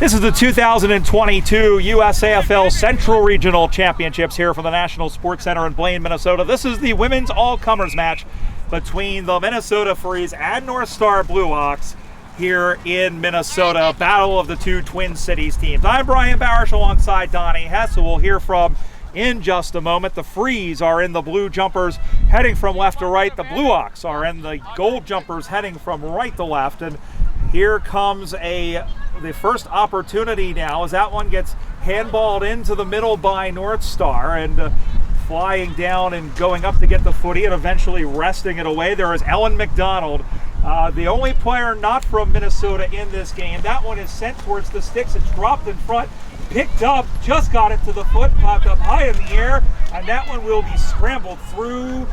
This is the 2022 USAFL Central Regional Championships here from the National Sports Center in Blaine, Minnesota. This is the women's all-comers match between the Minnesota Freeze and North Star Blue Hawks here in Minnesota. Battle of the two Twin Cities teams. I'm Brian Barish alongside Donnie Hess, who we'll hear from in just a moment. The Freeze are in the blue jumpers heading from left to right. The Blue Hawks are in the gold jumpers heading from right to left. And here comes the first opportunity now as that one gets handballed into the middle by North Star and flying down and going up to get the footy and eventually wresting it away. There is Ellen McDonald, the only player not from Minnesota in this game. That one is sent towards the sticks. It's dropped in front, picked up, just got it to the foot, popped up high in the air, and that one will be scrambled through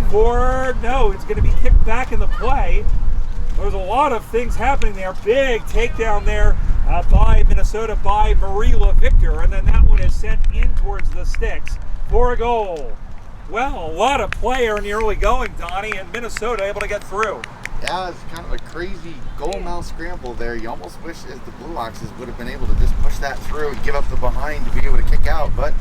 for, no, it's going to be kicked back in the play. There's a lot of things happening there. Big takedown there by Minnesota by Marila Victor, and then that one is sent in towards the sticks for a goal. Well, a lot of play in the early going, Donnie, and Minnesota able to get through. Yeah, it's kind of a crazy goal mouth scramble there. You almost wish as the Blue Hawks would have been able to just push that through and give up the behind to be able to kick out, but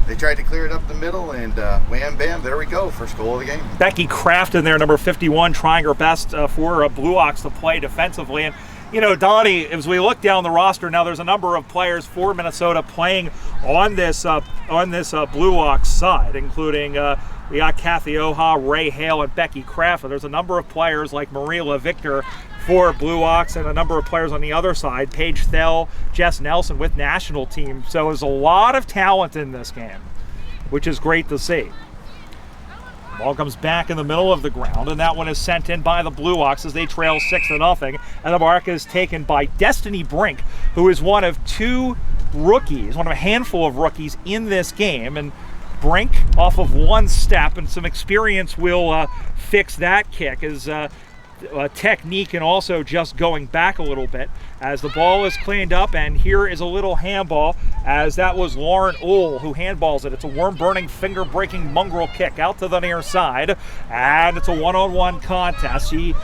they tried to clear it up the middle, and wham, bam, there we go. First goal of the game. Becky Kraft in there, number 51, trying her best for Blue Hawks to play defensively. And, you know, Donnie, as we look down the roster now, there's a number of players for Minnesota playing on this Blue Hawks side, including we got Kathy Oha, Ray Hale, and Becky Kraft. And there's a number of players like Marila Victor for Blue Hawks, and a number of players on the other side, Paige Thell, Jess Nelson with national team. So there's a lot of talent in this game, which is great to see. Ball comes back in the middle of the ground, and that one is sent in by the Blue Hawks as they trail 6-0. And the mark is taken by Destiny Brink, who is one of two rookies, one of a handful of rookies in this game. And Brink, off of one step, and some experience will fix that kick, as technique and also just going back a little bit as the ball is cleaned up. And here is a little handball, as that was Lauren Ull who handballs it. It's a worm-burning, finger-breaking mongrel kick out to the near side, and it's a one-on-one contest. She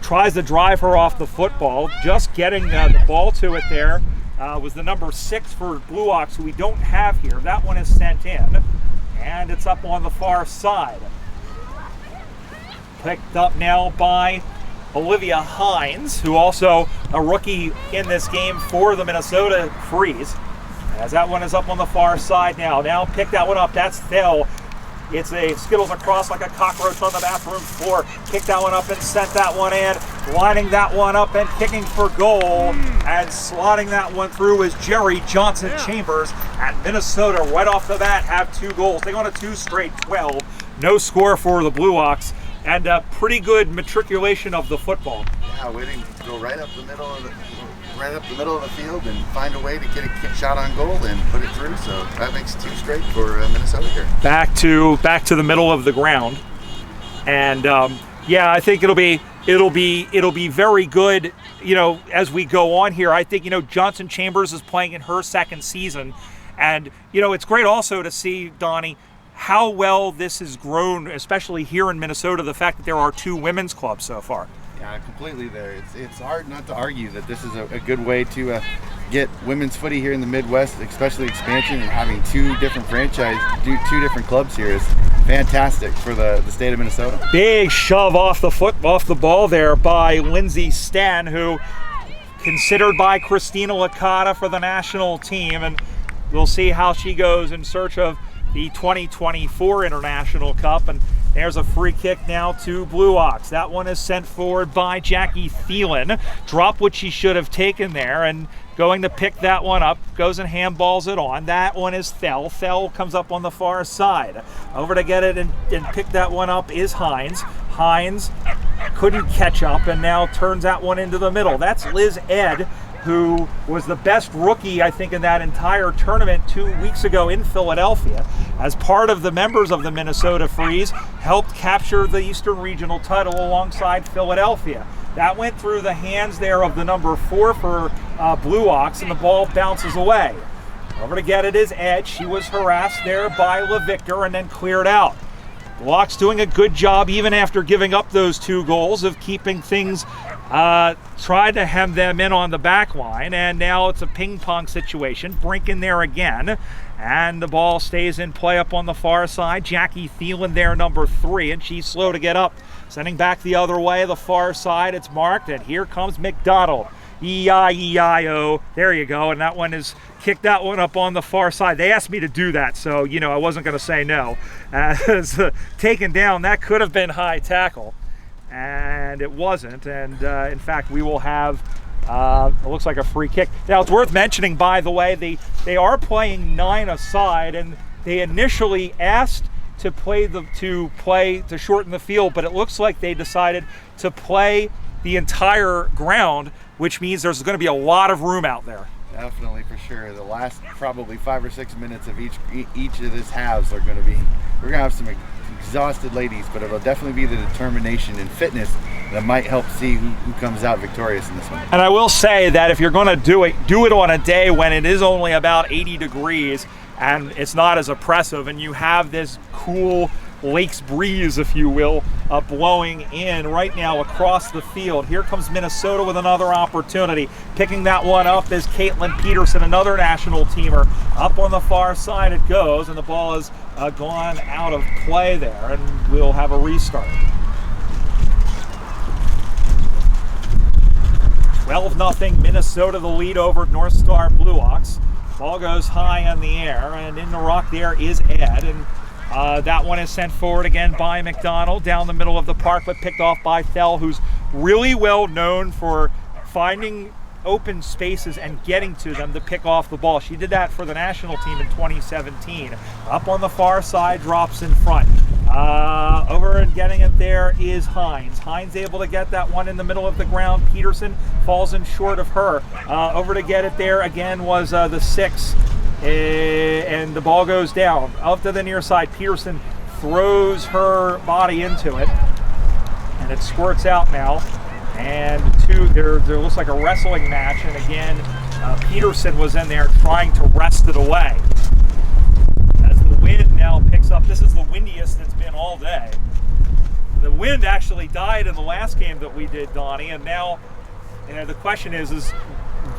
tries to drive her off the football, just getting the ball to it there. Was the number 6 for Blue Hawks, who we don't have here. That one is sent in, and it's up on the far side. Picked up now by Olivia Heinz, who also a rookie in this game for the Minnesota Freeze. As that one is up on the far side now. Now pick that one up. That's Thell. It's a skittles across like a cockroach on the bathroom floor. Kick that one up and sent that one in. Lining that one up and kicking for goal. And slotting that one through is Jerry Johnson-Chambers. And Minnesota right off the bat have 2 goals. They go on a 2 straight 12. No score for the Blue Hawks. And a pretty good matriculation of the football. Yeah, waiting to go right up the middle of the field and find a way to get a shot on goal and put it through. So that makes 2 straight for Minnesota here. Back to the middle of the ground, and yeah, I think it'll be very good. You know, as we go on here, I think, you know, Johnson Chambers is playing in her 2nd season, and you know, it's great also to see, Donnie, how well this has grown, especially here in Minnesota, the fact that there are 2 women's clubs so far. Yeah, completely there. It's hard not to argue that this is a good way to get women's footy here in the Midwest, especially expansion, and having 2 different franchises, 2 different clubs here is fantastic for the state of Minnesota. Big shove off the ball there by Lindsay Stan, who considered by Christina Licata for the national team, and we'll see how she goes in search of the 2024 International Cup. And there's a free kick now to Blue Hawks. That one is sent forward by Jackie Thielen. Drop what she should have taken there, and going to pick that one up, goes and handballs it on. That one is Thell. Thell comes up on the far side. Over to get it and pick that one up is Heinz. Heinz couldn't catch up and now turns that one into the middle. That's Liz Ed, who was the best rookie, I think, in that entire tournament 2 weeks ago in Philadelphia. As part of the members of the Minnesota Freeze, helped capture the Eastern Regional title alongside Philadelphia. That went through the hands there of the number 4 for Blue Hawks, and the ball bounces away. Over to get it is Ed. She was harassed there by LaVictor and then cleared out. Blue Hawks doing a good job, even after giving up those 2 goals, of keeping things tried to hem them in on the back line, and now it's a ping pong situation. Brink in there again, and the ball stays in play up on the far side. Jackie Thielen there, number 3, and she's slow to get up. Sending back the other way, the far side, it's marked, and here comes McDonald. E-I-E-I-O, there you go, and that one is kicked that one up on the far side. They asked me to do that, so, I wasn't going to say no. As taken down, that could have been high tackle, and it wasn't, and in fact, we will have, it looks like a free kick. Now, it's worth mentioning, by the way, they are playing 9 aside, and they initially asked to shorten the field, but it looks like they decided to play the entire ground, which means there's going to be a lot of room out there. Definitely, for sure. The last probably 5 or 6 minutes of each of this halves are going to be, we're going to have some exhausted ladies, but it'll definitely be the determination and fitness that might help see who comes out victorious in this one. And I will say that if you're going to do it on a day when it is only about 80 degrees and it's not as oppressive, and you have this cool lakes breeze, if you will, blowing in right now across the field. Here comes Minnesota with another opportunity. Picking that one up is Caitlyn Peterson, another national teamer. Up on the far side it goes, and the ball is gone out of play there, and we'll have a restart. 12-0 Minnesota, the lead over North Star Blue Ox. Ball goes high in the air, and in the rock there is Ed, and that one is sent forward again by McDonald down the middle of the park, but picked off by Thel, who's really well known for finding open spaces and getting to them to pick off the ball. She did that for the national team in 2017. Up on the far side, drops in front. Over and getting it there is Heinz. Heinz able to get that one in the middle of the ground. Peterson falls in short of her. Over to get it there again was the 6. And the ball goes down up to the near side. Peterson throws her body into it, and it squirts out now. And there looks like a wrestling match, and again Peterson was in there trying to wrest it away. As the wind now picks up, this is the windiest it's been all day. The wind actually died in the last game that we did, Donnie, and now the question is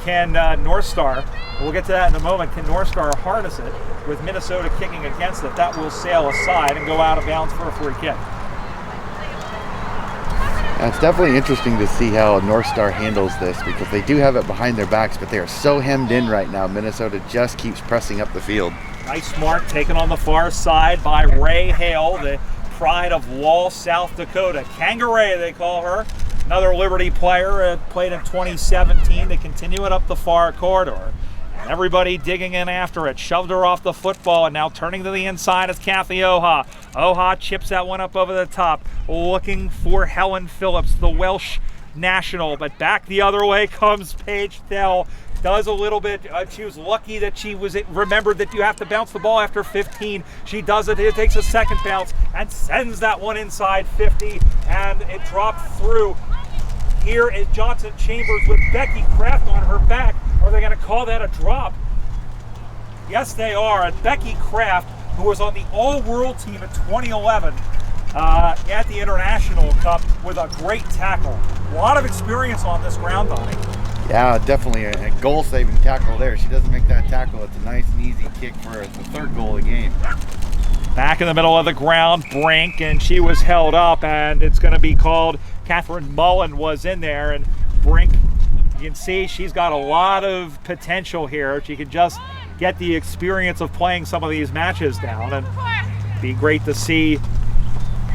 can North Star, we'll get to that in a moment, can North Star harness it with Minnesota kicking against it? That will sail aside and go out of bounds for a free kick. It's definitely interesting to see how North Star handles this, because they do have it behind their backs, but they are so hemmed in right now. Minnesota just keeps pressing up the field. Nice mark taken on the far side by Ray Hale, the pride of Wall, South Dakota. Kangaroo, they call her. Another Liberty player, played in 2017. They continue it up the far corridor. And everybody digging in after it. Shoved her off the football, and now turning to the inside is Kathy Oha. Oha chips that one up over the top, looking for Helen Phillips, the Welsh national. But back the other way comes Paige Thel. Does a little bit. She was lucky that she remembered that you have to bounce the ball after 15. She does it. It takes a second bounce and sends that one inside 50, and it dropped through. Here is Johnson Chambers with Becky Kraft on her back. Are they going to call that a drop? Yes, they are. And Becky Kraft, who was on the All-World team in 2011 at the International Cup, with a great tackle. A lot of experience on this ground, Donnie. Yeah, definitely a goal-saving tackle there. She doesn't make that tackle. It's a nice and easy kick for the third goal of the game. Back in the middle of the ground, Brink, and she was held up, and it's going to be called. Catherine Mullen was in there, and Brink, you can see she's got a lot of potential here. She could just get the experience of playing some of these matches down, and be great to see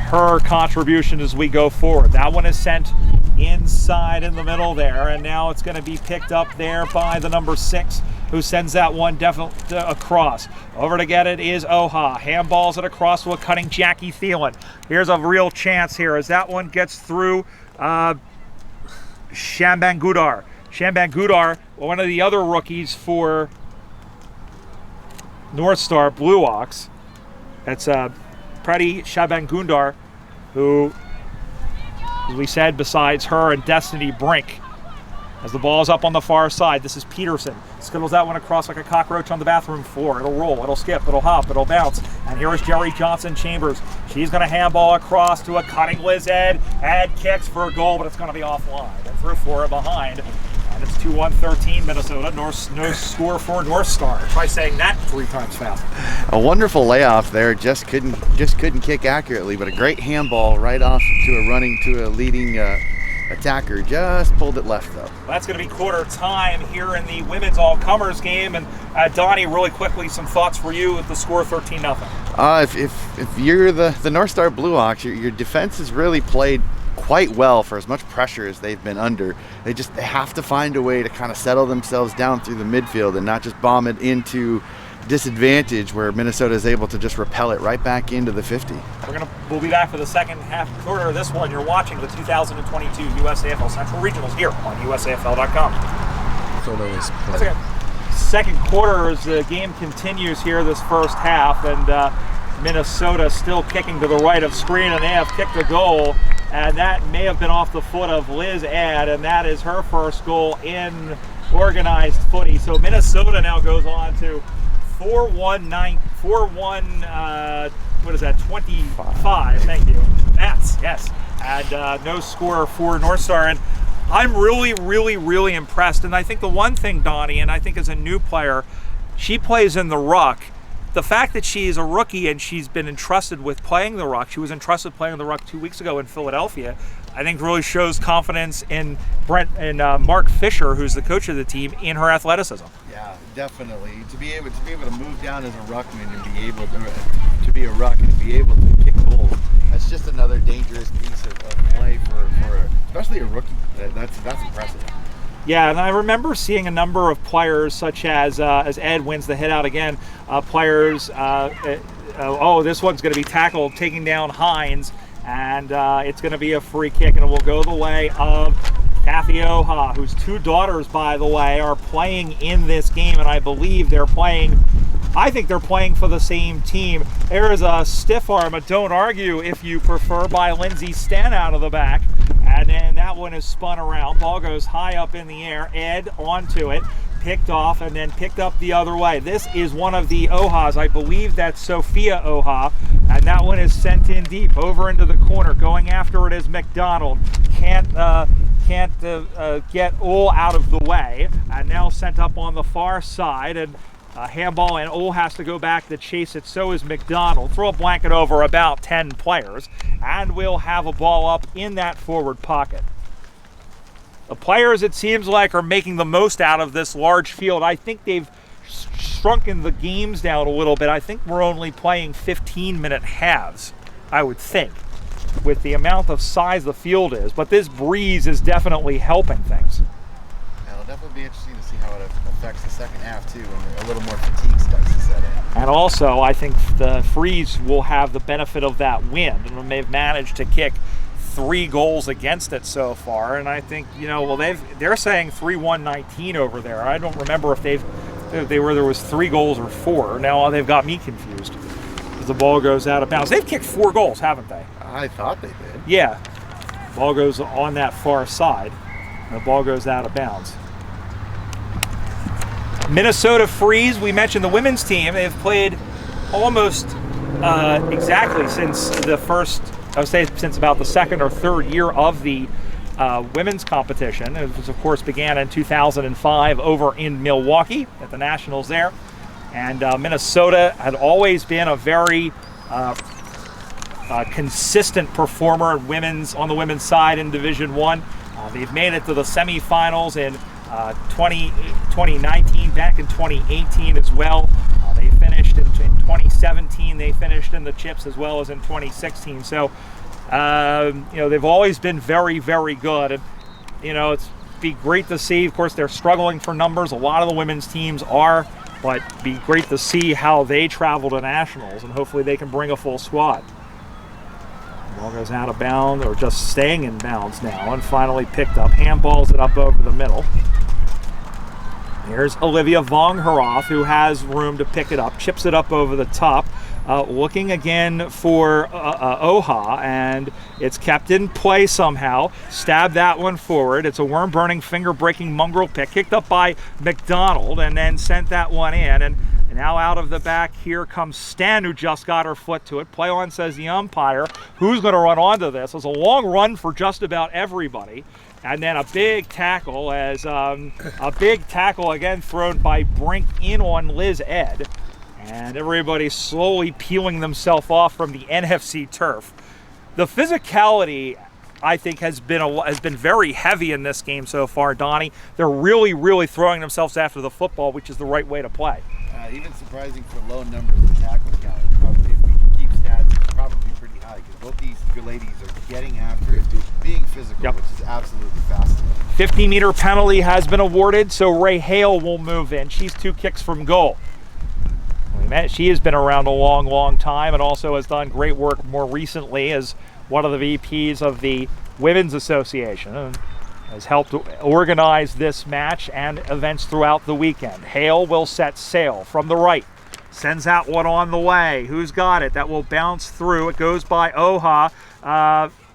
her contribution as we go forward. That one is sent inside in the middle there, and now it's going to be picked up there by the number 6, who sends that one definitely across. Over to get it is Oha. Handballs it across to a cutting Jackie Thielen. Here's a real chance here as that one gets through Shambangudar. Shambangudar, one of the other rookies for North Star Blue Ox. That's Prati Shambangundar, who, as we said, besides her and Destiny Brink. As the ball is up on the far side, this is Peterson. Skittles that one across like a cockroach on the bathroom floor. It'll roll, it'll skip, it'll hop, it'll bounce. And here is Jerry Johnson Chambers. She's going to handball across to a cutting Liz Ed. Ed kicks for a goal, but it's going to be offline. through for it behind. And it's 2-1-13 Minnesota. No score for North Star. Try saying that 3 times fast. A wonderful layoff there. Just couldn't kick accurately, but a great handball right off to a leading attacker. Just pulled it left though. That's going to be quarter time here in the women's all-comers game. And Donnie, really quickly, some thoughts for you with the score 13-0. If you're the North Star Blue Hawks, your defense has really played quite well for as much pressure as they've been under. They have to find a way to kind of settle themselves down through the midfield and not just bomb it into disadvantage where Minnesota is able to just repel it right back into the 50. We'll be back for the second quarter of this one. You're watching the 2022 USAFL Central Regionals here on USAFL.com. That's okay. Second quarter as the game continues here this first half, and Minnesota still kicking to the right of screen, and they have kicked a goal, and that may have been off the foot of Liz Add, and that is her first goal in organized footy. So Minnesota now goes on to 25. Thank you. Yes. And no score for North Star. And I'm really impressed. And I think the one thing, Donnie, and I think as a new player, she plays in the ruck. The fact that she's a rookie and she's been entrusted with playing the ruck, she was entrusted playing the ruck 2 weeks ago in Philadelphia, I think really shows confidence in Mark Fisher, who's the coach of the team, in her athleticism. Yeah, definitely. To be able to move down as a ruckman and be able to be a ruck and be able to kick goals, that's just another dangerous piece of play for especially a rookie. That's impressive. Yeah, and I remember seeing a number of players, such as Ed wins the hit out again, this one's going to be tackled, taking down Heinz, and it's going to be a free kick, and it will go the way of Kathy Oha, whose 2 daughters, by the way, are playing in this game, and I believe they're playing for the same team. There is a stiff arm, a don't argue if you prefer, by Lindsay Sten out of the back. And then that one is spun around. Ball goes high up in the air. Ed onto it, picked off, and then picked up the other way. This is one of the Ohas. I believe that's Sophia Oha. And that one is sent in deep, over into the corner. Going after it is McDonald. Can't get Ole out of the way. And now sent up on the far side. And handball, and Ole has to go back to chase it. So is McDonald. Throw a blanket over about 10 players, and we'll have a ball up in that forward pocket. The players, it seems like, are making the most out of this large field. I think they've shrunken the games down a little bit. I think we're only playing 15-minute halves, I would think, with the amount of size the field is. But this breeze is definitely helping things. It'll definitely be interesting to see how it affects the second half too, when a little more fatigue starts to set in. And also, I think the Freeze will have the benefit of that wind, and they've managed to kick 3 goals against it so far. And I think, they're saying 3-1-19 over there. I don't remember if there was 3 goals or 4. Now they've got me confused as the ball goes out of bounds. They've kicked 4 goals, haven't they? I thought they did. Yeah. Ball goes on that far side, and the ball goes out of bounds. Minnesota Freeze, we mentioned the women's team. They've played almost exactly since since about the second or third year of the women's competition. It was, of course, began in 2005 over in Milwaukee at the Nationals there. And Minnesota had always been a very consistent performer on the women's side in Division I. They've made it to the semifinals in 2019, back in 2018 as well. They finished in 2017. They finished in the chips as well as in 2016. So, they've always been very, very good. And, it's be great to see. Of course, they're struggling for numbers. A lot of the women's teams are, but be great to see how they travel to nationals, and hopefully they can bring a full squad. Ball goes out of bounds, or just staying in bounds now, and finally picked up. Handballs it up over the middle. Here's Olivia Vongheroth, who has room to pick it up, chips it up over the top, looking again for Oha, and it's kept in play somehow. Stab that one forward. It's a worm-burning, finger-breaking mongrel pick, kicked up by McDonald, and then sent that one in. And now out of the back, here comes Stan, who just got her foot to it. Play on, says the umpire. Who's going to run onto this? It's a long run for just about everybody. And then a big tackle again thrown by Brink in on Liz Ed. And everybody slowly peeling themselves off from the NFC turf. The physicality, I think, has been very heavy in this game so far, Donnie. They're really, really throwing themselves after the football, which is the right way to play. Even surprising for low numbers of tackle count. Probably, if we can keep stats, it's probably pretty high because both these ladies are getting after it, being physical, which is absolutely fascinating. 50-meter penalty has been awarded, so Ray Hale will move in. She's 2 kicks from goal. She has been around a long, long time and also has done great work more recently as one of the VPs of the Women's Association and has helped organize this match and events throughout the weekend. Hale will set sail from the right. Sends out one on the way. Who's got it? That will bounce through. It goes by Oha.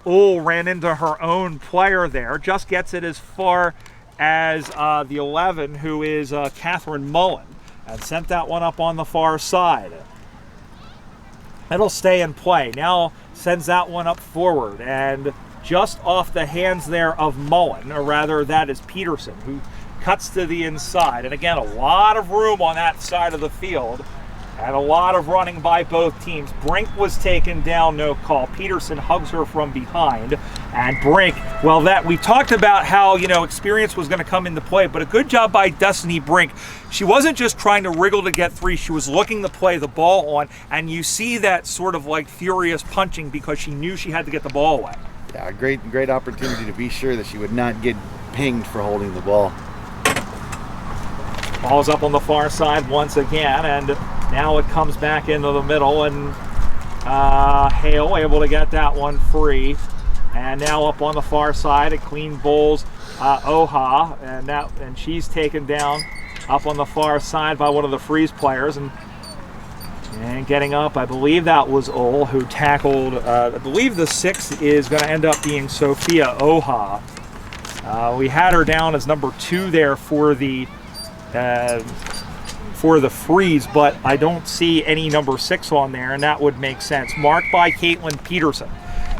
Ran into her own player there. Just gets it as far as the 11, who is Catherine Mullen. And sent that one up on the far side. It'll stay in play. Now sends that one up forward. And just off the hands there of Mullen, or rather that is Peterson, who cuts to the inside. And again, a lot of room on that side of the field. And a lot of running by both teams. Brink was taken down, no call. Peterson hugs her from behind. And Brink, well, that we talked about how, experience was going to come into play, but a good job by Destiny Brink. She wasn't just trying to wriggle to get 3. She was looking to play the ball on, and you see that sort of like furious punching because she knew she had to get the ball away. Yeah, great opportunity to be sure that she would not get pinged for holding the ball. Ball's up on the far side once again, and now it comes back into the middle, and Hale able to get that one free. And now up on the far side, it clean bowls Oha, and she's taken down up on the far side by one of the Freeze players, and getting up, I believe that was Ol who tackled. I believe the 6 is going to end up being Sophia Oha. We had her down as number 2 there for the Freeze, but I don't see any number 6 on there, and that would make sense. Marked by Caitlyn Peterson.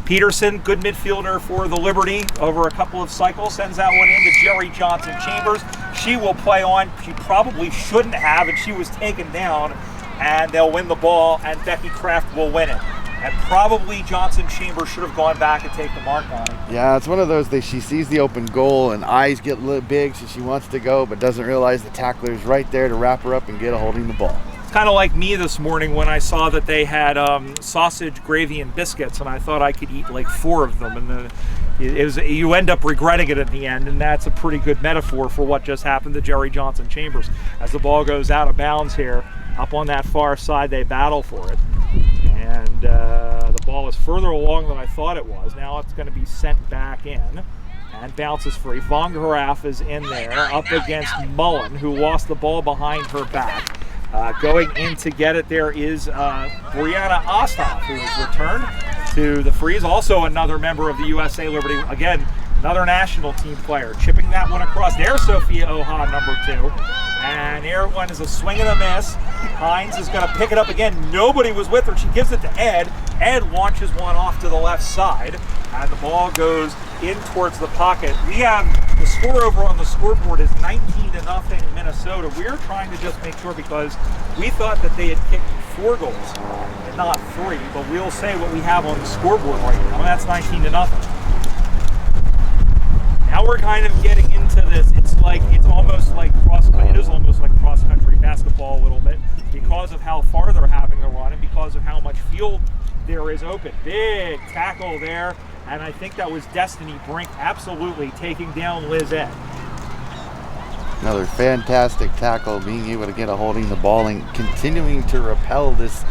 Peterson, good midfielder for the Liberty over a couple of cycles, sends that one in to Jerry Johnson-Chambers. She will play on. She probably shouldn't have, and she was taken down, and they'll win the ball, and Becky Kraft will win it. And probably Johnson-Chambers should have gone back and take the mark on it. Yeah, it's one of those, she sees the open goal and eyes get a little big, so she wants to go, but doesn't realize the tackler's right there to wrap her up and get a holding the ball. It's kind of like me this morning when I saw that they had sausage, gravy, and biscuits, and I thought I could eat like 4 of them. And you end up regretting it at the end, and that's a pretty good metaphor for what just happened to Jerry Johnson-Chambers. As the ball goes out of bounds here, up on that far side, they battle for it. And the ball is further along than I thought it was. Now it's going to be sent back in and bounces free. Von Graf is in there up against Mullen, who lost the ball behind her back. Going in to get it there is Brianna Osthoff, who has returned to the Freeze. Also another member of the USA Liberty. Again, another national team player. Chipping that one across. There's Sophia Oha, number 2. And here one is a swing and a miss. Heinz is going to pick it up again. Nobody was with her. She gives it to Ed. Ed launches one off to the left side. And the ball goes in towards the pocket. We have the score over on the scoreboard is 19-0 Minnesota. We're trying to just make sure because we thought that they had kicked 4 goals and not 3. But we'll say what we have on the scoreboard right now. And that's 19-0. Now we're kind of getting into this. It is almost like cross-country basketball a little bit because of how far they're having to run and because of how much field there is open. Big tackle there, and I think that was Destiny Brink absolutely taking down Liz Ed. Another fantastic tackle, being able to get a holding the ball and continuing to repel this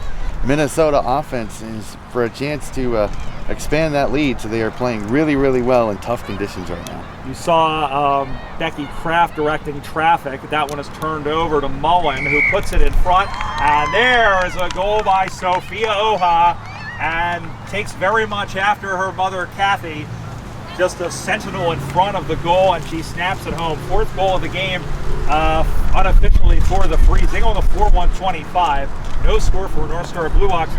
Minnesota offense is for a chance to expand that lead. So they are playing really, really well in tough conditions right now. You saw Becky Kraft directing traffic. That one is turned over to Mullen, who puts it in front. And there is a goal by Sophia Oha, and takes very much after her mother, Kathy. Just a sentinel in front of the goal, and she snaps it home. 4th goal of the game, unofficially for the Freeze. They go on the 4-1-25. No score for North Star Blue Hawks.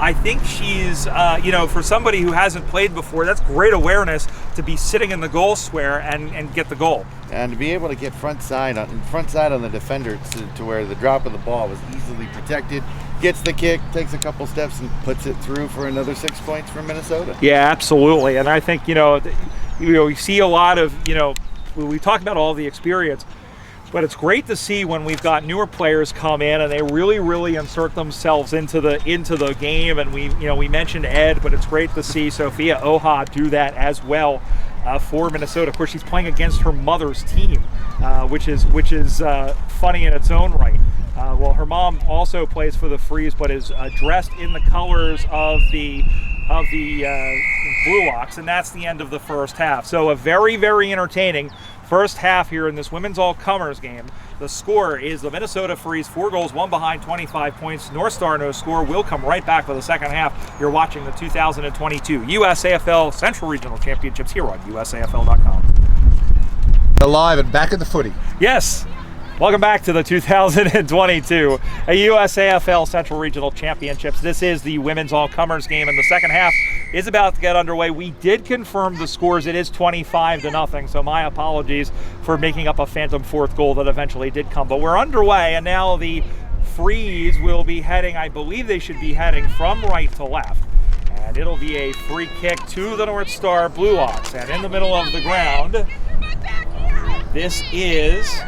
I think she's, for somebody who hasn't played before, that's great awareness to be sitting in the goal square and get the goal. And to be able to get front side on the defender to where the drop of the ball was easily protected, gets the kick, takes a couple steps, and puts it through for another 6 points for Minnesota. Yeah, absolutely. And I think, we see a lot of, we talk about all the experience, but it's great to see when we've got newer players come in and they really, really insert themselves into the game. And we mentioned Ed, but it's great to see Sophia Oha do that as well for Minnesota. Of course, she's playing against her mother's team, which is funny in its own right. Well, her mom also plays for the Freeze, but is dressed in the colors of the Blue Ox, and that's the end of the first half. So a very, very entertaining first half here in this women's all-comers game. The score is the Minnesota Freeze, 4 goals, 1 behind, 25 points. North Star, no score. We'll come right back for the second half. You're watching the 2022 USAFL Central Regional Championships here on USAFL.com. Alive and back in the footy. Yes. Welcome back to the 2022 USAFL Central Regional Championships. This is the women's all-comers game, and the second half is about to get underway. We did confirm the scores. It is 25-0, so my apologies for making up a phantom fourth goal that eventually did come. But we're underway, and now the Freeze will be heading, I believe they should be heading from right to left. And it'll be a free kick to the North Star Blue Ox. And in the middle of the ground, this is...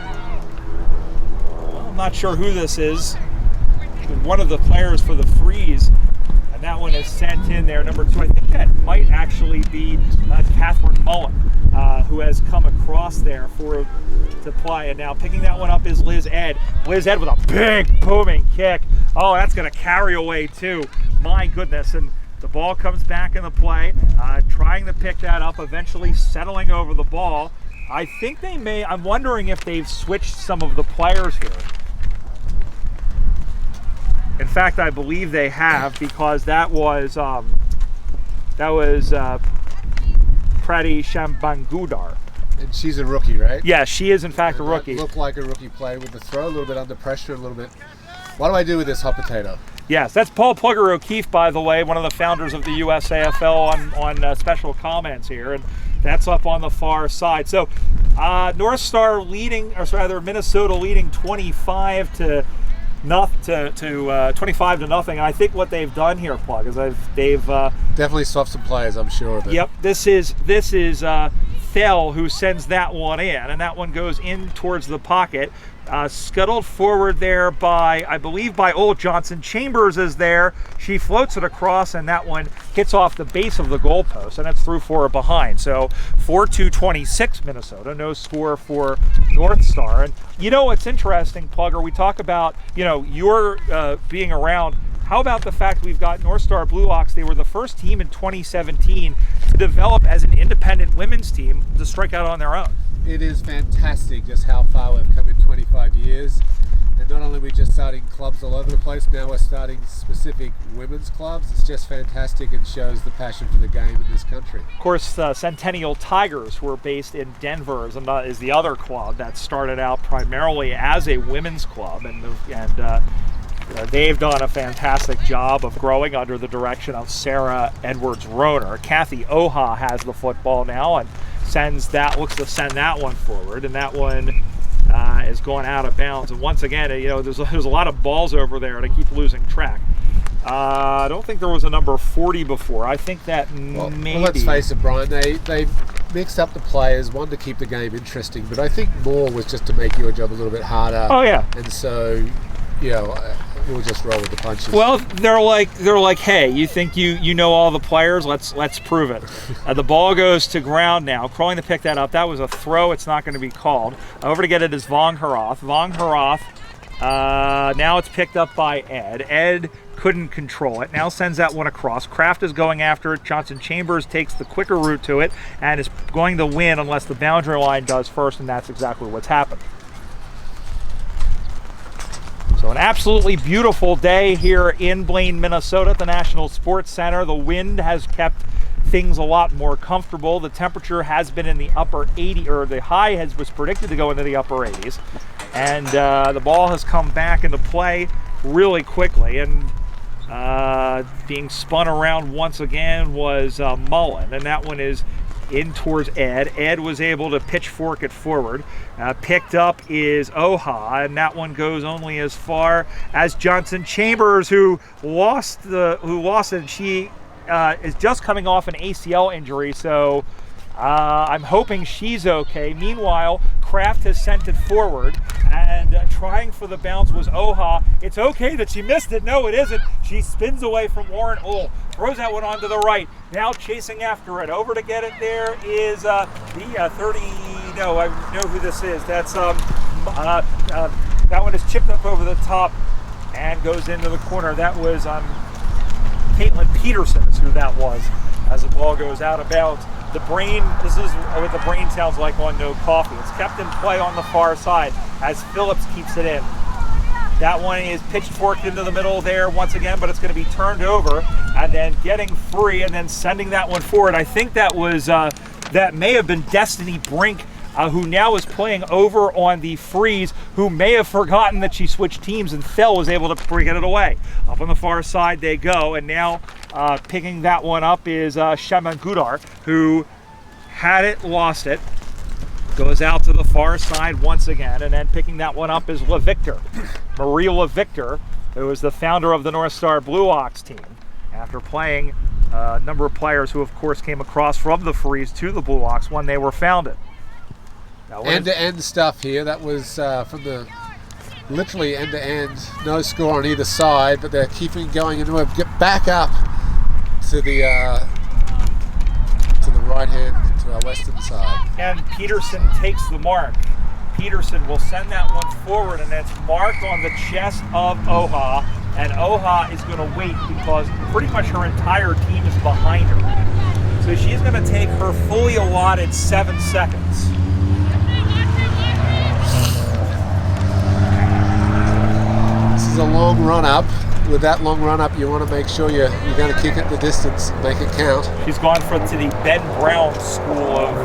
I'm not sure who this is. One of the players for the Freeze, and that one is sent in there, number 2. I think that might actually be Catherine Mullen, who has come across there to play. And now picking that one up is Liz Ed. Liz Ed with a big booming kick. Oh, that's going to carry away too. My goodness. And the ball comes back in the play, trying to pick that up, eventually settling over the ball. I think they may. I'm wondering if they've switched some of the players here. In fact, I believe they have, because that was Prati Shambangudar. And she's a rookie, right? Yeah, she is in fact a rookie. Looked like a rookie play with the throw, a little bit under pressure, a little bit. What do I do with this hot potato? Yes, that's Paul Plugger O'Keefe, by the way, one of the founders of the USAFL on special comments here, and that's up on the far side. So North Star leading, or rather Minnesota leading 25-0. And I think what they've done here, Plug, is they've definitely swapped some players, I'm sure of it. Yep, this is Thel who sends that one in, and that one goes in towards the pocket. Scuttled forward there by Old Johnson. Chambers is there. She floats it across, and that one hits off the base of the goalpost, and it's through for a behind. So 4-2-26 Minnesota. No score for North Star. And what's interesting, Plugger, we talk about, your being around. How about the fact we've got North Star Blue Ox? They were the first team in 2017 to develop as an independent women's team to strike out on their own. It is fantastic just how far we've come in 25 years. And not only are we just starting clubs all over the place, now we're starting specific women's clubs. It's just fantastic and shows the passion for the game in this country. Of course, Centennial Tigers, who are based in Denver, is the other club that started out primarily as a women's club, and they've done a fantastic job of growing under the direction of Sarah Edwards-Roner. Kathy Oha has the football now and looks to send that one forward, and that one is going out of bounds. And once again, there's a lot of balls over there, and I keep losing track. I don't think there was a number 40 before. I think that maybe. Well, let's face it, Brian. They mixed up the players, one to keep the game interesting, but I think more was just to make your job a little bit harder. Oh yeah. And so, we'll just roll with the punches. Well, they're like, hey, you think you know all the players? Let's prove it. The ball goes to ground now. Crawling to pick that up. That was a throw. It's not going to be called. Over to get it is Vong Herath. Now it's picked up by Ed. Ed couldn't control it. Now sends that one across. Kraft is going after it. Johnson Chambers takes the quicker route to it and is going to win unless the boundary line does first, and that's exactly what's happened. So an absolutely beautiful day here in Blaine, Minnesota at the National Sports Center. The wind has kept things a lot more comfortable. The temperature has been in the upper 80s, or the high was predicted to go into the upper 80s. And the ball has come back into play really quickly. And Being spun around once again was Mullen, and that one is in towards Ed. Ed was able to pitchfork it forward. Picked up is Oha, and that one goes only as far as Johnson Chambers, who lost it. She is just coming off an ACL injury, so I'm hoping she's okay. Meanwhile, Kraft has sent it forward, and trying for the bounce was Oha. It's okay that she missed it. No, it isn't. She spins away from Warren Ohl, throws that one onto the right. Now chasing after it. Over to get it there is the 30. No, I know who this is. That's that one is chipped up over the top and goes into the corner. That was Caitlyn Peterson is who that was, as the ball goes out of bounds. The brain, this is what the brain sounds like on No Coffee. It's kept in play on the far side as Phillips keeps it in. That one is pitchforked into the middle there once again, but it's going to be turned over and then getting free and then sending that one forward. I think that was, that may have been Destiny Brink, who now is playing over on the freeze, who may have forgotten that she switched teams, and Phil was able to bring it away. Up on the far side they go, and now picking that one up is Shaman Gudar, who had it, lost it, goes out to the far side once again, and then picking that one up is LaVictor. Marie LaVictor, who is the founder of the North Star Blue Ox team, after playing a number of players who of course came across from the freeze to the Blue Ox when they were founded. End-to-end stuff here. That was from the literally end-to-end. No score on either side, but they're keeping going, and we'll get back up to the right hand, to our western side. And Peterson takes the mark. Peterson will send that one forward, and it's marked on the chest of Oha, and Oha is going to wait because pretty much her entire team is behind her. So she's going to take her fully allotted 7 seconds. This is a long run-up. With that long run-up, you want to make sure you're going to kick it the distance, make it count. She's gone to the Ben Brown school of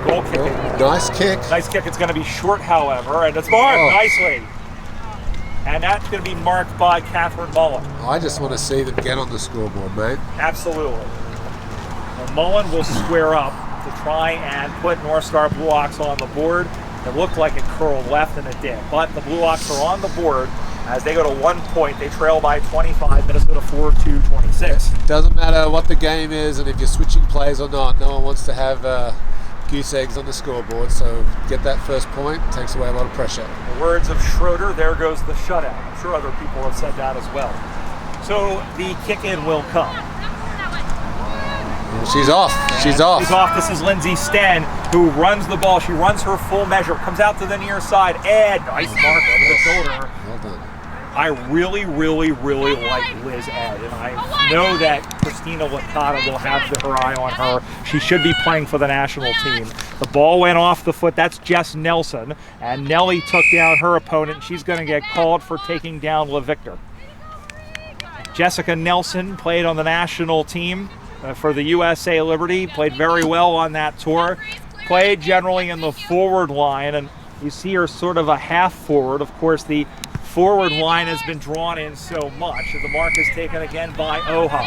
goal kicking. Oh, nice kick. Nice kick. It's going to be short, however, and it's marked nicely. And that's going to be marked by Catherine Mullen. I just want to see them get on the scoreboard, mate. Absolutely. Well, Mullen will square up to try and put North Star Blue Ox on the board. It looked like it curled left, and it did. But the Blue Ox are on the board. As they go to 1 point, they trail by 25, Minnesota 4-26. Doesn't matter what the game is and if you're switching plays or not. No one wants to have goose eggs on the scoreboard, so get that first point, takes away a lot of pressure. The words of Schroeder, there goes the shutout. I'm sure other people have said that as well. So the kick-in will come. She's off. She's off. She's off. This is Lindsay Sten, who runs the ball. She runs her full measure, comes out to the near side. Ed, nice mark over the shoulder. Well done. I really, really, really like Liz Ed, and I know that Christina Licata will have her eye on her. She should be playing for the national team. The ball went off the foot. That's Jess Nelson, and Nellie took down her opponent. She's going to get called for taking down LaVictor. Jessica Nelson played on the national team for the USA Liberty, played very well on that tour, played generally in the forward line, and you see her sort of a half forward. Of course, the forward line has been drawn in so much. The mark is taken again by Oha.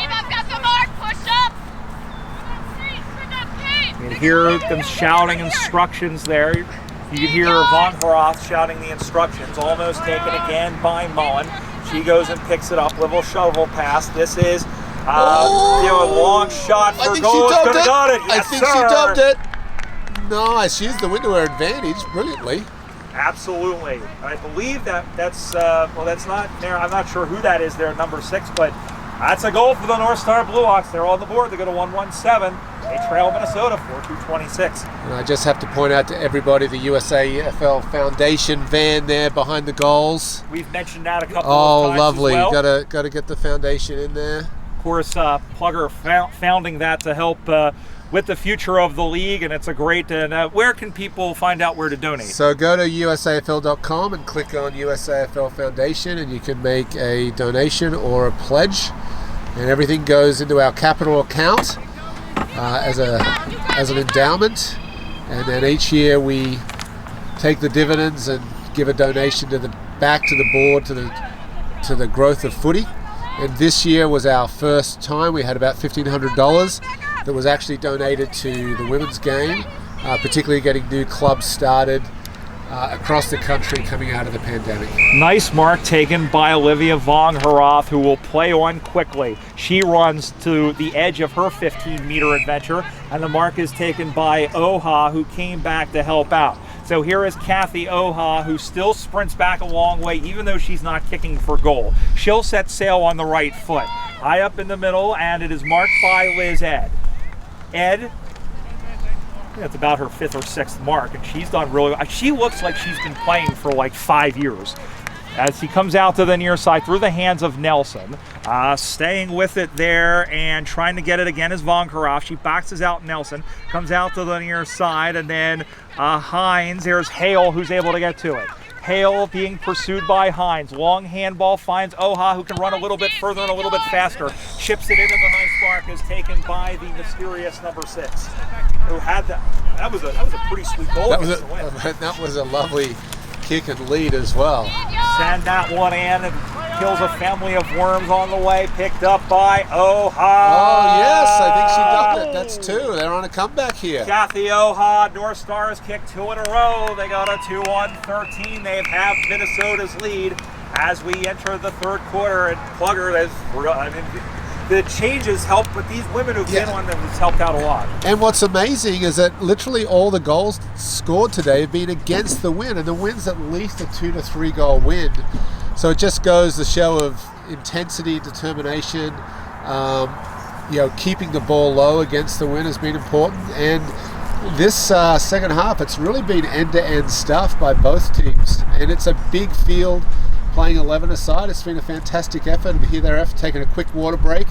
You can hear them shouting instructions there. You can hear Von Herath shouting the instructions. Almost taken again by Mullen. She goes and picks it up. Little shovel pass. This is a long shot for goal. She got it. Yes, I think she dubbed it. Nice. She used the wind to her advantage brilliantly. Absolutely. I believe that's not there. I'm not sure who that is there, number 6, but that's a goal for the North Star Blue Ox. They're on the board. They go to 1-1-7. They trail Minnesota 4-26. And I just have to point out to everybody the USAFL Foundation van there behind the goals. We've mentioned that a couple of times. Oh, lovely. As well. Got to get the foundation in there. Of course, Plugger founding that to help with the future of the league, and it's a great. Where can people find out where to donate? So go to USAFL.com and click on USAFL Foundation, and you can make a donation or a pledge, and everything goes into our capital account as an endowment, and then each year we take the dividends and give a donation back to the board to the growth of footy. And this year was our first time. We had about $1,500 that was actually donated to the women's game, particularly getting new clubs started across the country coming out of the pandemic. Nice mark taken by Olivia Heinz, who will play on quickly. She runs to the edge of her 15-meter adventure, and the mark is taken by Oha, who came back to help out. So here is Kathy Oha, who still sprints back a long way, even though she's not kicking for goal. She'll set sail on the right foot. High up in the middle, and it is marked by Liz Ed. Ed, it's about her 5th or 6th mark, and she's done really well. She looks like she's been playing for like 5 years. As he comes out to the near side through the hands of Nelson, staying with it there and trying to get it again is Vonkaroff. She boxes out Nelson, comes out to the near side, and then Heinz. There's Hale, who's able to get to it. Hale being pursued by Heinz. Long handball finds Oha, who can run a little bit further and a little bit faster. Chips it in, and the nice mark is taken by the mysterious number 6, who had that. That was a pretty sweet goal. That was a lovely kick and lead as well. Send that one in and kills a family of worms on the way, picked up by Oha. Oh yes, I think she got it. That's 2. They're on a comeback here. Kathy Oha, North Stars kicked 2 in a row. They got a 2-on-13. They have Minnesota's lead as we enter the 3rd quarter. And Plugger, the changes help, but these women who've been on them has helped out a lot. And what's amazing is that literally all the goals scored today have been against the win, and the win's at least a 2 to 3 goal win. So it just goes the show of intensity, determination. Keeping the ball low against the win has been important. And this second half, it's really been end-to-end stuff by both teams, and it's a big field. Playing 11 aside, it's been a fantastic effort. And here they're taking a quick water break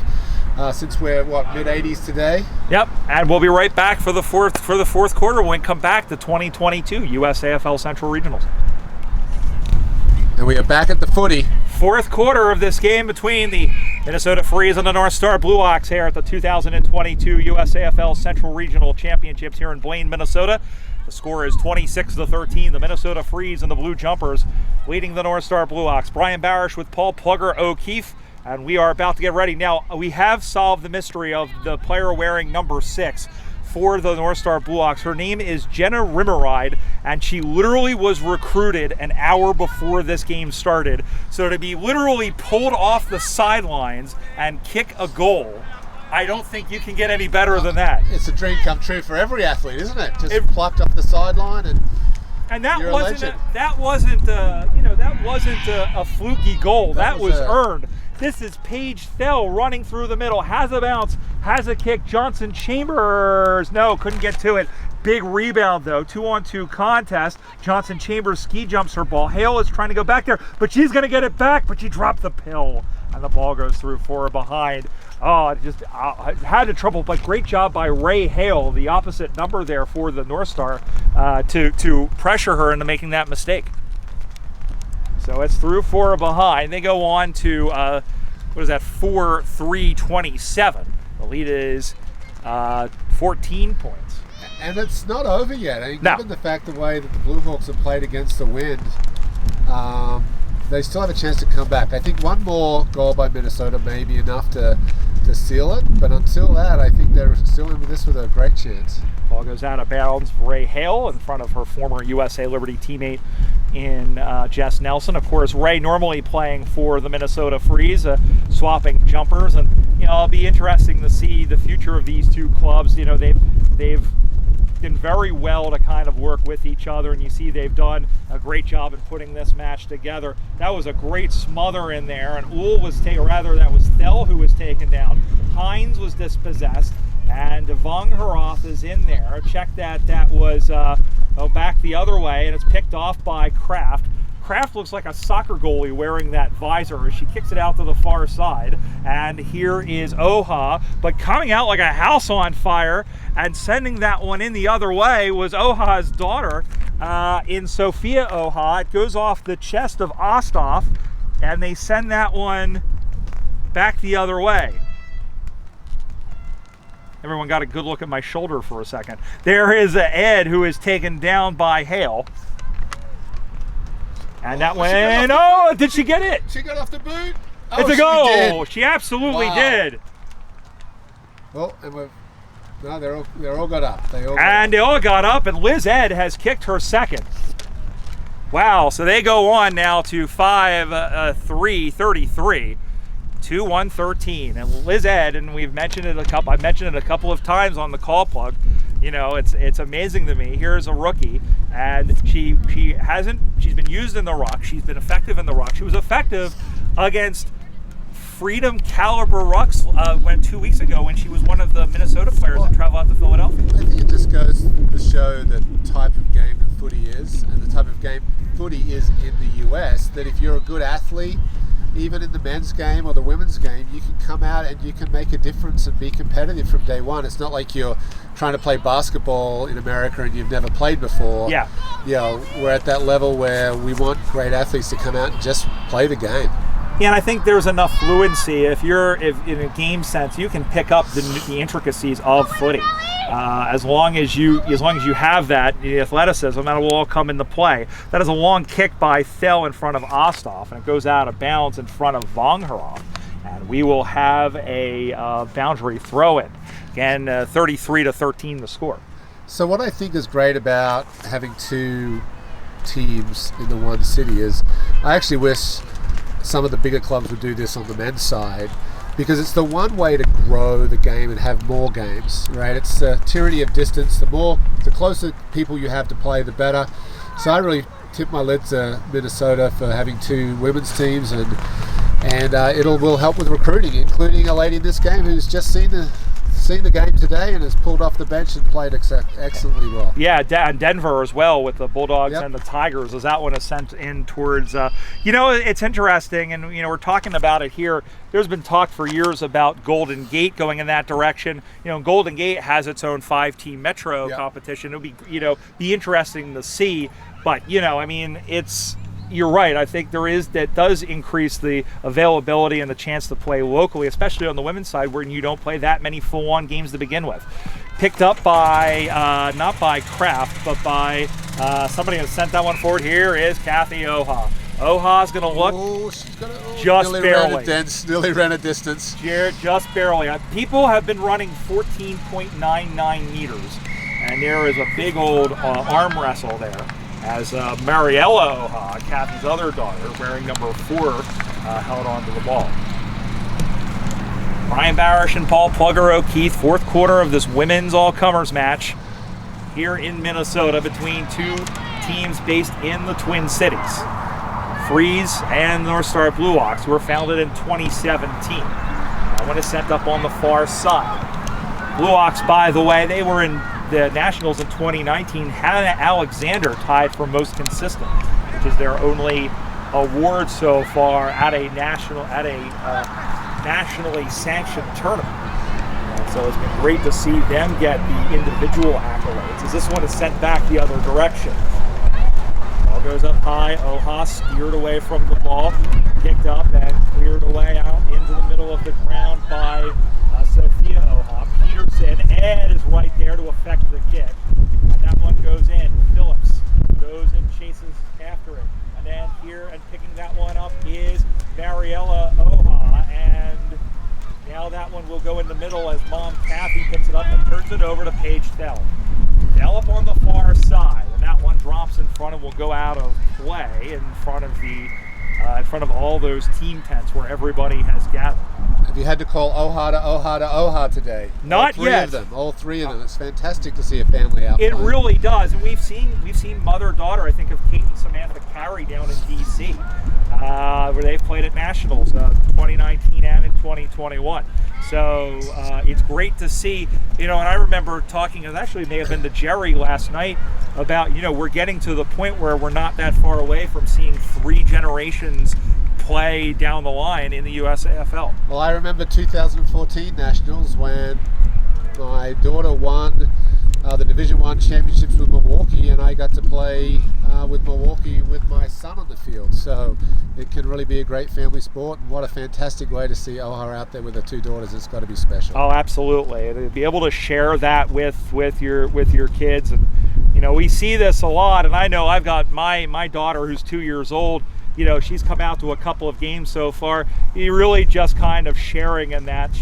since we're mid-80s today. Yep, and we'll be right back for the fourth quarter when we come back to 2022 USAFL Central Regionals. And we are back at the footy. 4th quarter of this game between the Minnesota Freeze and the North Star Blue Ox here at the 2022 USAFL Central Regional Championships here in Blaine, Minnesota. The score is 26-13. The Minnesota Freeze and the Blue Jumpers leading the North Star Blue Ox. Brian Barish with Paul Plugger O'Keefe, and we are about to get ready. Now, we have solved the mystery of the player wearing number 6 for the North Star Blue Ox. Her name is Jenna Rimmeride, and she literally was recruited an hour before this game started. So to be literally pulled off the sidelines and kick a goal, I don't think you can get any better than that. It's a dream come true for every athlete, isn't it? Just plucked off the sideline, and that you're wasn't a legend. that wasn't a fluky goal. That was earned. This is Paige Thel running through the middle, has a bounce, has a kick. Johnson Chambers, no, couldn't get to it. Big rebound though, 2-on-2 contest. Johnson Chambers ski jumps her ball. Hale is trying to go back there, but she's gonna get it back, but she dropped the pill, and the ball goes through for her behind. Oh, just had trouble, but great job by Ray Hale, the opposite number there for the North Star, to pressure her into making that mistake. So it's through for her behind. They go on to, 4-3-27. The lead is 14 points. And it's not over yet. I mean, No. Given the fact the way that the Blue Hawks have played against the wind, they still have a chance to come back. I think one more goal by Minnesota may be enough to seal it, but until that, I think they're still in this with a great chance. Ball goes out of bounds. Ray Hale in front of her former USA Liberty teammate in Jess Nelson. Of course, Ray normally playing for the Minnesota Freeze, swapping jumpers, and it'll be interesting to see the future of these two clubs. They've done very well to kind of work with each other, and you see they've done a great job in putting this match together. That was a great smother in there, and that was Thel who was taken down. Heinz was dispossessed, and Vonkaroff is in there. Check that was back the other way, and it's picked off by Kraft. Kraft looks like a soccer goalie wearing that visor as she kicks it out to the far side. And here is Oha, but coming out like a house on fire and sending that one in the other way was Oha's daughter in Sophia Oha. It goes off the chest of Osthoff, and they send that one back the other way. Everyone got a good look at my shoulder for a second. There is Ed, who is taken down by Hale. And that went, did she get it? She got off the boot. Oh, It's a she goal. did. She absolutely Wow. did. Well, and they're all got up. They all got up, and Liz Ed has kicked her second. Wow, so they go on now to 5-3-33 to 113. And Liz Ed, and I've mentioned it a couple of times on the call plug. You know, it's amazing to me. Here's a rookie, and she's been used in the ruck. She's been effective in the ruck. She was effective against Freedom caliber rucks 2 weeks ago when she was one of the Minnesota players that traveled out to Philadelphia. I think it just goes to show the type of game that footy is, and the type of game footy is in the US, that if you're a good athlete, even in the men's game or the women's game, you can come out and you can make a difference and be competitive from day one. It's not like you're trying to play basketball in America and you've never played before. Yeah. You know, we're at that level where we want great athletes to come out and just play the game. Yeah, and I think there's enough fluency. If in a game sense, you can pick up the intricacies of footy. As long as you have that, the athleticism, that will all come into play. That is a long kick by Thel in front of Osthoff, and it goes out of bounds in front of Vongharov. And we will have a boundary throw-in. Again, 33-13 the score. So what I think is great about having two teams in the one city is I actually wish some of the bigger clubs would do this on the men's side, because it's the one way to grow the game and have more games, right? It's the tyranny of distance. The closer people you have to play, the better. So I really tip my lid to Minnesota for having two women's teams, and will help with recruiting, including a lady in this game who's just seen the game today and has pulled off the bench and played excellently well. Yeah, and Denver as well with the Bulldogs Yep. and the Tigers, as that one is sent in towards, it's interesting, and, we're talking about it here. There's been talk for years about Golden Gate going in that direction. Golden Gate has its own 5-team Metro Yep. competition. It'll be, be interesting to see, but, you're right. I think that does increase the availability and the chance to play locally, especially on the women's side where you don't play that many full-on games to begin with. Picked up by, not by Kraft, but by somebody who sent that one forward. Here is Kathy Oha. Oha's going to look just barely. Nearly ran a distance. Just barely. People have been running 14.99 meters, and there is a big old arm wrestle there, as Mariella Oha, Kathy's other daughter, wearing number 4, held onto the ball. Brian Barish and Paul Plugger O'Keefe, fourth quarter of this women's all-comers match here in Minnesota between two teams based in the Twin Cities. Freeze and North Star Blue Ox, who were founded in 2017. That one is sent up on the far side. Blue Ox, by the way, they were in the Nationals in 2019. Hannah Alexander tied for most consistent, which is their only award so far at a nationally sanctioned tournament. And so it's been great to see them get the individual accolades, as this one is sent back the other direction. Ball goes up high. Oha steered away from the ball, kicked up and cleared away out into the middle of the ground by Sophia Oha. Peterson, Ed is right there to effect the kick. And that one goes in. Phillips goes and chases after it. And then here and picking that one up is Mariella Oha. And now that one will go in the middle as Mom Kathy picks it up and turns it over to Paige Thel. Thel up on the far side. And that one drops in front and will go out of play in front of all those team tents where everybody has gathered. Have you had to call Oha to Oha to Oha today? Not yet. All three of them. It's fantastic to see a family out. It really does, and we've seen mother-daughter. I think of Kate and Samantha Carey down in D.C., where they've played at Nationals 2019 and in 2021. So it's great to see, and I remember talking. It actually may have been to Jerry last night about we're getting to the point where we're not that far away from seeing 3 generations play down the line in the USAFL. Well, I remember 2014 Nationals when my daughter won the Division I championships with Milwaukee, and I got to play with Milwaukee with my son on the field. So it can really be a great family sport, and what a fantastic way to see Oha out there with her 2 daughters. It's got to be special. Oh, absolutely. And to be able to share that with your kids, and we see this a lot. And I know I've got my daughter who's 2 years old. she's come out to a couple of games so far. You're really just kind of sharing in that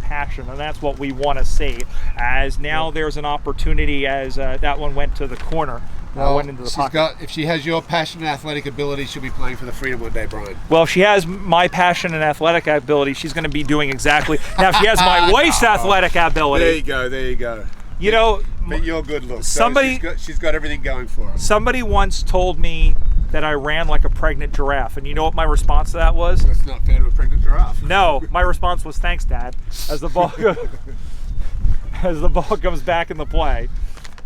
passion, and that's what we want to see. As now there's an opportunity as that one went to the corner. Went into the pocket. If she has your passion and athletic ability, she'll be playing for the Freedom one day, Brian. Well, if she has my passion and athletic ability, she's going to be doing exactly. Now, if she has my wife's athletic ability. There you go. But you're good looks. She's got everything going for her. Somebody once told me that I ran like a pregnant giraffe, and you know what my response to that was? That's not fair to a pregnant giraffe. No, my response was thanks, Dad. As the ball comes back in the play.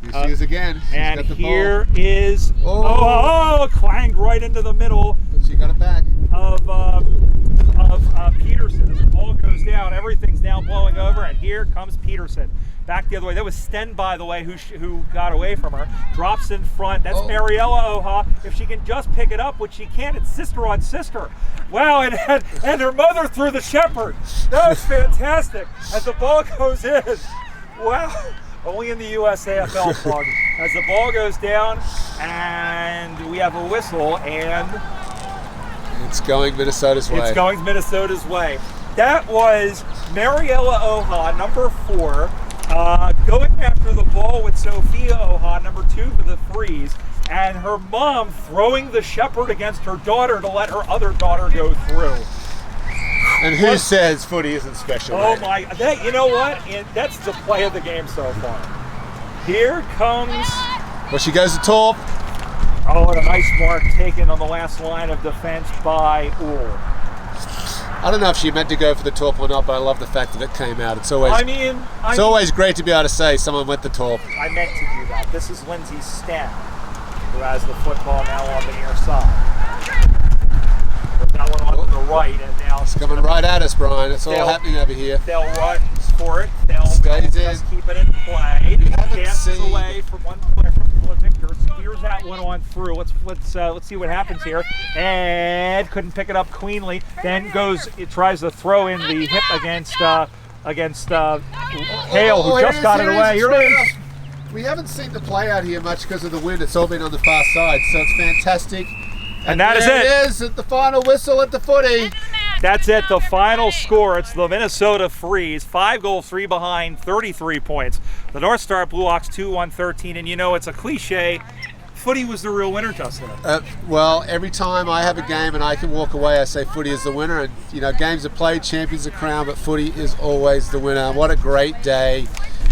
Here she is again. And here is clanged right into the middle. She got it back of Peterson. As the ball goes down, everything's now blowing over, and here comes Peterson. Back the other way. That was Sten, by the way, who got away from her. Drops in front. That's Mariella Oha. If she can just pick it up, which she can, it's sister on sister. Wow, and her mother threw the shepherd. That was fantastic. As the ball goes in. Wow. Only in the USAFL plug. As the ball goes down, and we have a whistle, and it's going Minnesota's way. It's going Minnesota's way. That was Mariella Oha, number 4, going after the ball with Sophia Oha, number 2 for the Freeze, and her mom throwing the shepherd against her daughter to let her other daughter go through. And who says footy isn't special? Oh my! You know what? That's the play of the game so far. Here comes. Well, she goes to top. Oh, and a nice mark taken on the last line of defense by Uhl. I don't know if she meant to go for the top or not, but I love the fact that it came out. It's always. It's always great to be able to say someone went the top. I meant to do that. This is Lindsay Sten, who has the football now on the near side. That one on to the right, and now it's coming right at us, Brian. It's all happening over here. They'll run for it. They'll just keep it in play. Dances away from one player from Victor. Spears that one on through. Let's see what happens here. And couldn't pick it up cleanly. Then it tries to throw in the hip against Hale, who just got it away. Here it is. We haven't seen the play out here much because of the wind. It's all been on the far side, so it's fantastic. And that is it. There it is at the final whistle at the footy. That's it, the final score. It's the Minnesota Freeze, 5 goals, 3 behind, 33 points. The North Star Blue Ox 2-1-13, and it's a cliche. Footy was the real winner, Justin. Well, every time I have a game and I can walk away, I say footy is the winner. And games are played, champions are crowned, but footy is always the winner. What a great day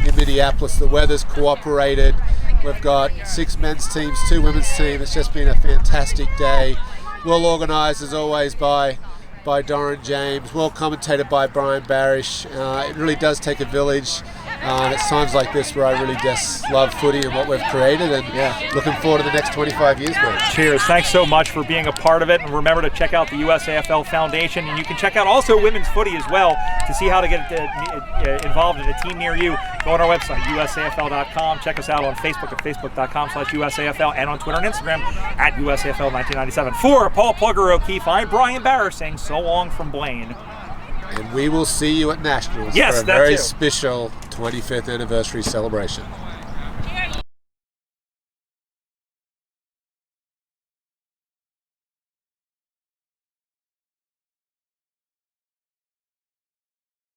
in Minneapolis. The weather's cooperated. We've got 6 men's teams, 2 women's teams. It's just been a fantastic day. Well organised as always by Doran James. Well commentated by Brian Barish. It really does take a village. And it's times like this where I really just love footy and what we've created, and looking forward to the next 25 years, mate. Cheers. Thanks so much for being a part of it, and remember to check out the USAFL Foundation, and you can check out also women's footy as well to see how to get involved in a team near you. Go on our website, usafl.com. Check us out on Facebook at facebook.com/USAFL, and on Twitter and Instagram at USAFL1997. For Paul Plugger O'Keefe, I'm Brian Barr saying so long from Blaine. And we will see you at Nationals for a very special 25th anniversary celebration.